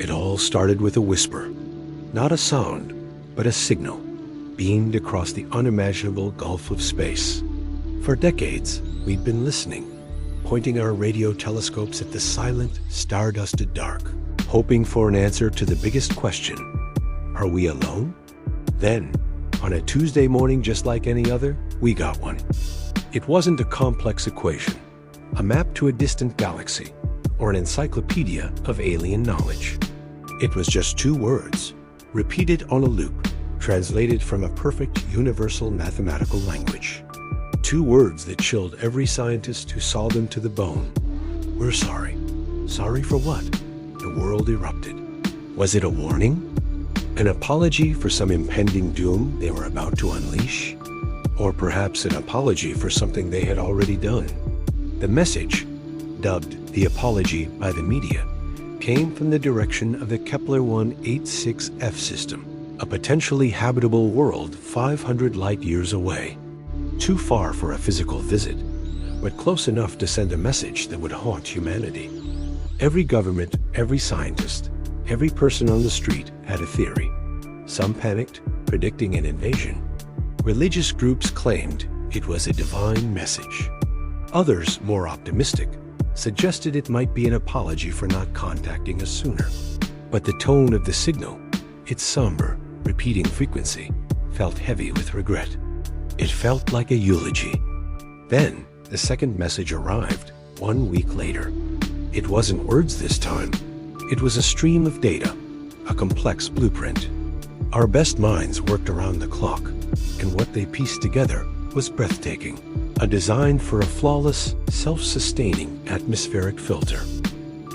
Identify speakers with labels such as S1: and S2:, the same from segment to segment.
S1: It all started with a whisper, not a sound, but a signal, beamed across the unimaginable gulf of space. For decades, we'd been listening, pointing our radio telescopes at the silent, star-dusted dark, hoping for an answer to the biggest question: are we alone? Then, on a Tuesday morning just like any other, we got one. It wasn't a complex equation, a map to a distant galaxy, or an encyclopedia of alien knowledge. It was just two words, repeated on a loop, translated from a perfect universal mathematical language. Two words that chilled every scientist who saw them to the bone. We're sorry. Sorry for what? The world erupted. Was it a warning? An apology for some impending doom they were about to unleash? Or perhaps an apology for something they had already done? The message, dubbed the apology by the media, came from the direction of the Kepler-1 86F system, a potentially habitable world 500 light-years away. Too far for a physical visit, but close enough to send a message that would haunt humanity. Every government, every scientist, every person on the street had a theory. Some panicked, predicting an invasion. Religious groups claimed it was a divine message. Others, more optimistic, suggested it might be an apology for not contacting us sooner. But the tone of the signal, its somber, repeating frequency, felt heavy with regret. It felt like a eulogy. Then, the second message arrived, 1 week later. It wasn't words this time. It was a stream of data, a complex blueprint. Our best minds worked around the clock, and what they pieced together was breathtaking. A design for a flawless, self-sustaining atmospheric filter.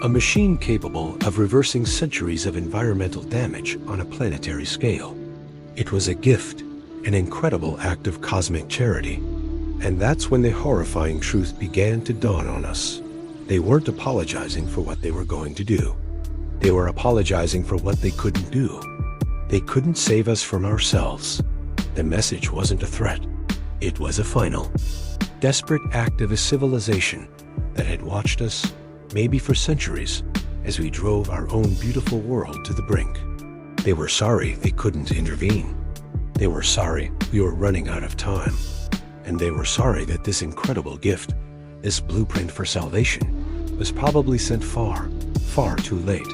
S1: A machine capable of reversing centuries of environmental damage on a planetary scale. It was a gift, an incredible act of cosmic charity. And that's when the horrifying truth began to dawn on us. They weren't apologizing for what they were going to do. They were apologizing for what they couldn't do. They couldn't save us from ourselves. The message wasn't a threat. It was a final, desperate act of a civilization that had watched us, maybe for centuries, as we drove our own beautiful world to the brink. They were sorry they couldn't intervene. They were sorry we were running out of time. And they were sorry that this incredible gift, this blueprint for salvation, was probably sent far, far too late.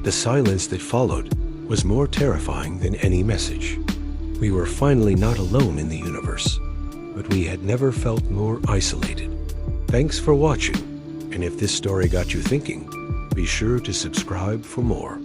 S1: The silence that followed was more terrifying than any message. We were finally not alone in the universe, but we had never felt more isolated. Thanks for watching, and if this story got you thinking, be sure to subscribe for more.